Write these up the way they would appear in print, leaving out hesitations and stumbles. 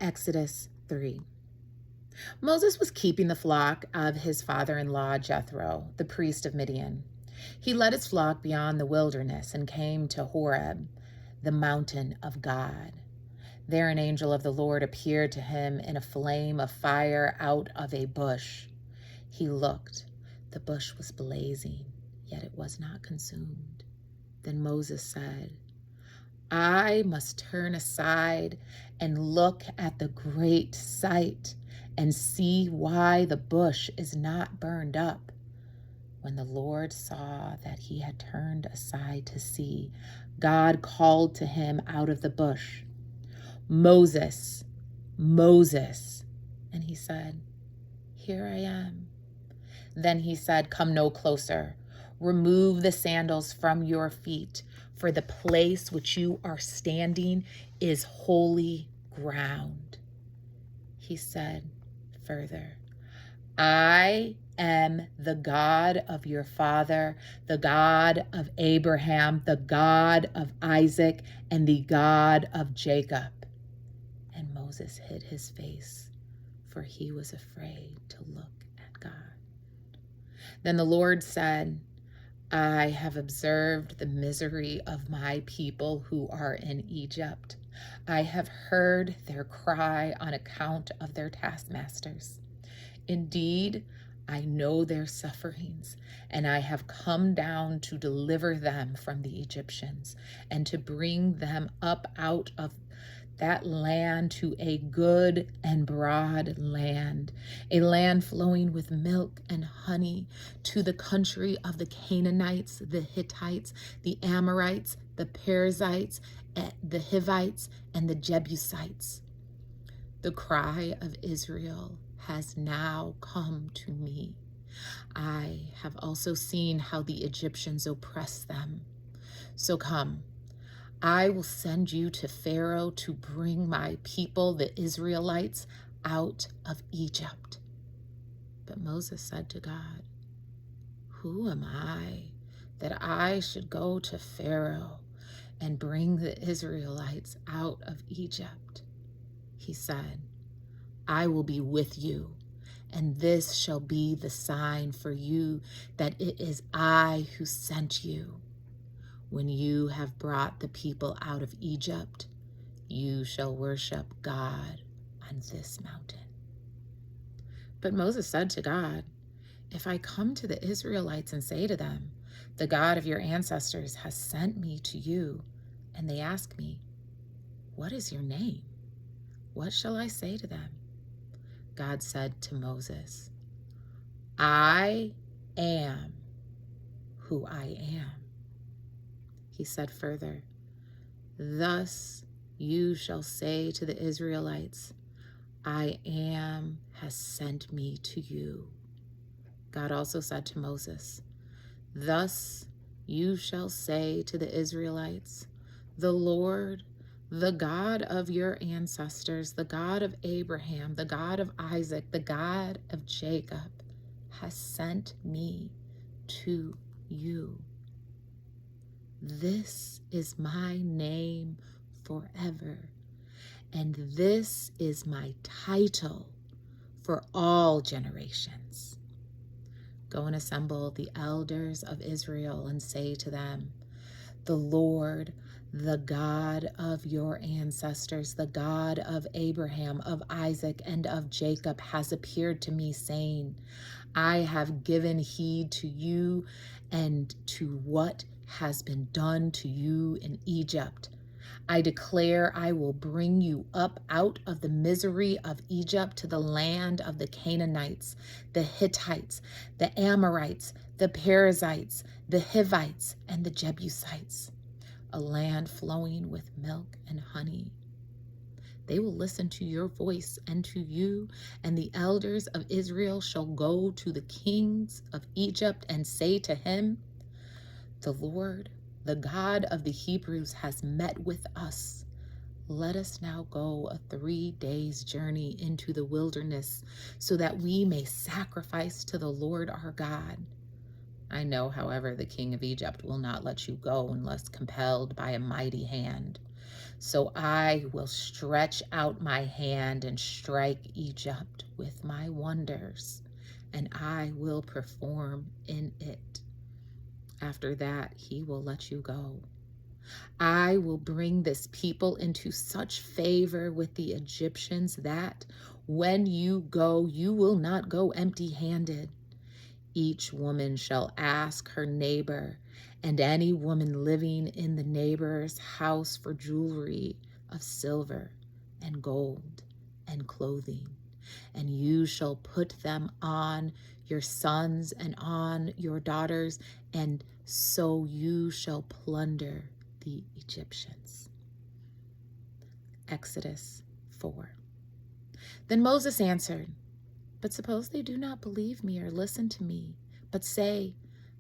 Exodus 3. Moses was keeping the flock of his father-in-law Jethro, the priest of Midian. He led his flock beyond the wilderness and came to Horeb, the mountain of God. There an angel of the Lord appeared to him in a flame of fire out of a bush. He looked. The bush was blazing, yet it was not consumed. Then Moses said, I must turn aside and look at the great sight and see why the bush is not burned up. When the Lord saw that he had turned aside to see, God called to him out of the bush, Moses, Moses. And he said, Here I am. Then he said, Come no closer. Remove the sandals from your feet, for the place which you are standing is holy ground. He said further, I am the God of your father, the God of Abraham, the God of Isaac, and the God of Jacob. And Moses hid his face, for he was afraid to look at God. Then the Lord said, I have observed the misery of my people who are in Egypt. I have heard their cry on account of their taskmasters. Indeed, I know their sufferings, and I have come down to deliver them from the Egyptians and to bring them up out of that land to a good and broad land, a land flowing with milk and honey, to the country of the Canaanites, the Hittites, the Amorites, the Perizzites, the Hivites, and the Jebusites. The cry of Israel has now come to me. I have also seen how the Egyptians oppress them. So come, I will send you to Pharaoh to bring my people, the Israelites, out of Egypt. But Moses said to God, Who am I that I should go to Pharaoh and bring the Israelites out of Egypt? He said, I will be with you, and this shall be the sign for you that it is I who sent you. When you have brought the people out of Egypt, you shall worship God on this mountain. But Moses said to God, If I come to the Israelites and say to them, The God of your ancestors has sent me to you, and they ask me, What is your name? What shall I say to them? God said to Moses, I am who I am. He said further, Thus you shall say to the Israelites, I am has sent me to you. God also said to Moses, Thus you shall say to the Israelites, The Lord, the God of your ancestors, the God of Abraham, the God of Isaac, the God of Jacob, has sent me to you. This is my name forever, and this is my title for all generations. Go and assemble the elders of Israel and say to them, The Lord, the God of your ancestors, the God of Abraham, of Isaac, and of Jacob, has appeared to me, saying, I have given heed to you and to what has been done to you in Egypt. I declare I will bring you up out of the misery of Egypt to the land of the Canaanites, the Hittites, the Amorites, the Perizzites, the Hivites, and the Jebusites, a land flowing with milk and honey. They will listen to your voice and to you, and the elders of Israel shall go to the kings of Egypt and say to him, The Lord, the God of the Hebrews, has met with us. Let us now go a 3 days' journey into the wilderness so that we may sacrifice to the Lord our God. I know, however, the king of Egypt will not let you go unless compelled by a mighty hand. So I will stretch out my hand and strike Egypt with my wonders, and I will perform in it. After that, he will let you go. I will bring this people into such favor with the Egyptians that when you go, you will not go empty-handed. Each woman shall ask her neighbor and any woman living in the neighbor's house for jewelry of silver and gold and clothing, and you shall put them on your sons and on your daughters, and so you shall plunder the Egyptians. Exodus 4. Then Moses answered, but suppose they do not believe me or listen to me, but say,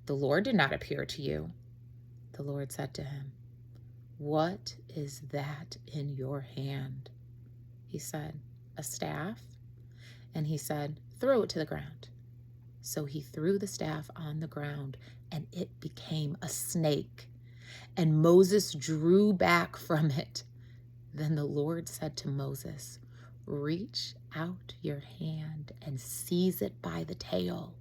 the Lord did not appear to you. The Lord said to him, what is that in your hand? He said, a staff. And he said, throw it to the ground. So he threw the staff on the ground, and it became a snake. And Moses drew back from it. Then the Lord said to Moses, reach out your hand and seize it by the tail.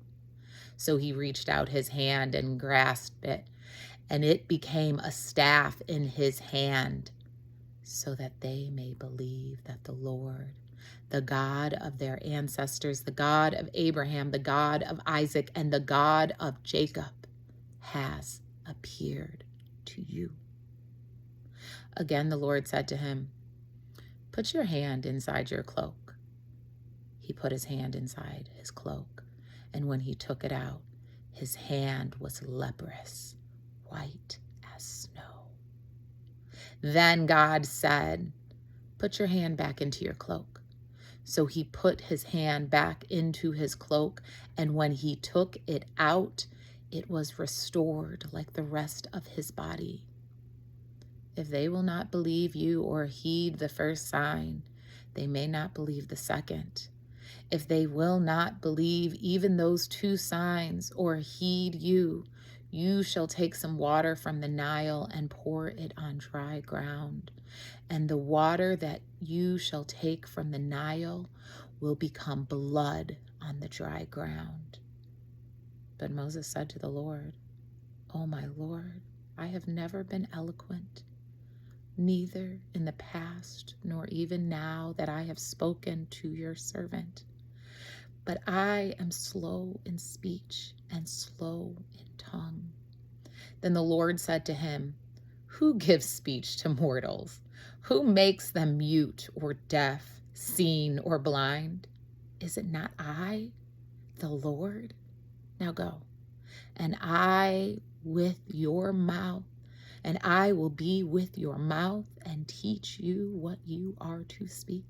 So he reached out his hand and grasped it, and it became a staff in his hand, so that they may believe that the Lord, the God of their ancestors, the God of Abraham, the God of Isaac, and the God of Jacob, has appeared to you. Again, the Lord said to him, put your hand inside your cloak. He put his hand inside his cloak, and when he took it out, his hand was leprous, white as snow. Then God said, put your hand back into your cloak. So he put his hand back into his cloak, and when he took it out, it was restored like the rest of his body. If they will not believe you or heed the first sign, they may not believe the second. If they will not believe even those two signs or heed you, you shall take some water from the Nile and pour it on dry ground. And the water that you shall take from the Nile will become blood on the dry ground. But Moses said to the Lord, O my Lord, I have never been eloquent, neither in the past nor even now that I have spoken to your servant. But I am slow in speech and slow in tongue. Then the Lord said to him, who gives speech to mortals? Who makes them mute or deaf, seen or blind? Is it not I, the Lord? Now go, and I with your mouth, and I will be with your mouth and teach you what you are to speak.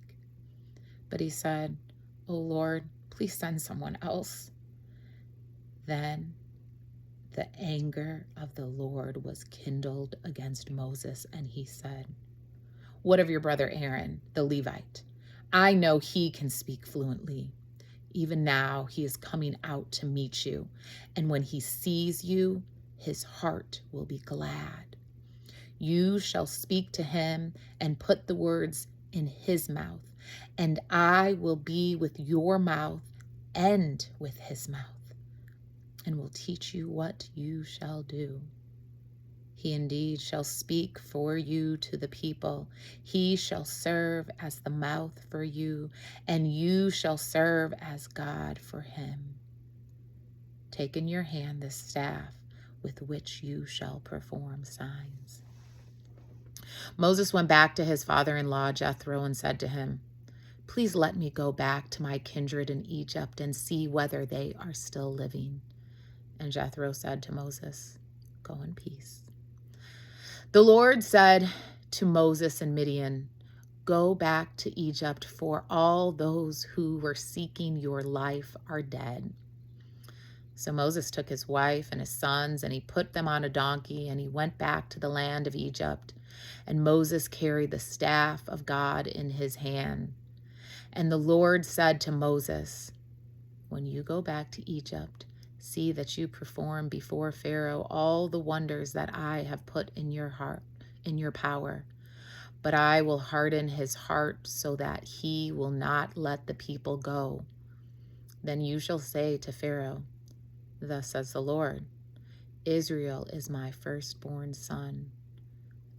But he said, O Lord, please send someone else. Then the anger of the Lord was kindled against Moses, and he said, what of your brother Aaron, the Levite? I know he can speak fluently. Even now he is coming out to meet you, and when he sees you, his heart will be glad. You shall speak to him and put the words in his mouth, and I will be with your mouth and with his mouth, and will teach you what you shall do. He indeed shall speak for you to the people. He shall serve as the mouth for you, and you shall serve as God for him. Take in your hand the staff with which you shall perform signs. Moses went back to his father-in-law Jethro and said to him, please let me go back to my kindred in Egypt and see whether they are still living. And Jethro said to Moses, go in peace. The Lord said to Moses and Midian, go back to Egypt, for all those who were seeking your life are dead. So Moses took his wife and his sons, and he put them on a donkey, and he went back to the land of Egypt. And Moses carried the staff of God in his hand. And the Lord said to Moses, when you go back to Egypt, see that you perform before Pharaoh all the wonders that I have put in your heart, in your power. but I will harden his heart so that he will not let the people go. Then you shall say to Pharaoh, thus says the Lord, Israel is my firstborn son.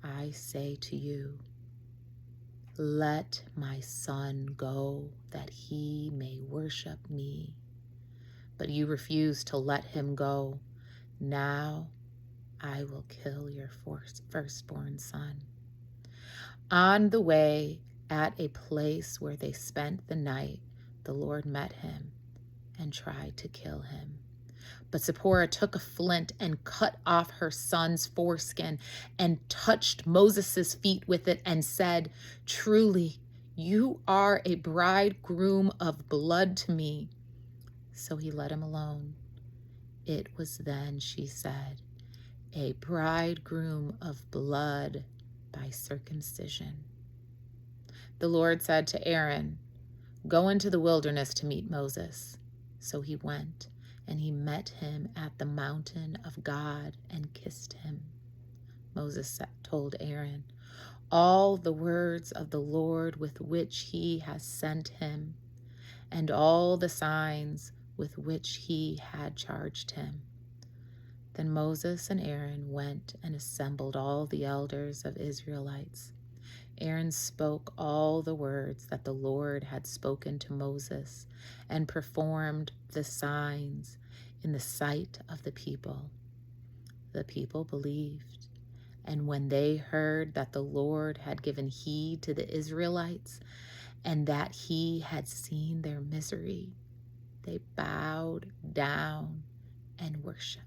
I say to you, let my son go that he may worship me. But you refuse to let him go. Now I will kill your firstborn son. On the way, at a place where they spent the night, the Lord met him and tried to kill him. But Zipporah took a flint and cut off her son's foreskin and touched Moses' feet with it and said, truly, you are a bridegroom of blood to me. So he let him alone. It was then, she said, a bridegroom of blood by circumcision. The Lord said to Aaron, go into the wilderness to meet Moses. So he went, and he met him at the mountain of God and kissed him. Moses told Aaron all the words of the Lord with which he has sent him, and all the signs with which he had charged him. Then Moses and Aaron went and assembled all the elders of Israelites. Aaron spoke all the words that the Lord had spoken to Moses and performed the signs in the sight of the people. The people believed, and when they heard that the Lord had given heed to the Israelites and that he had seen their misery, they bowed down and worshiped.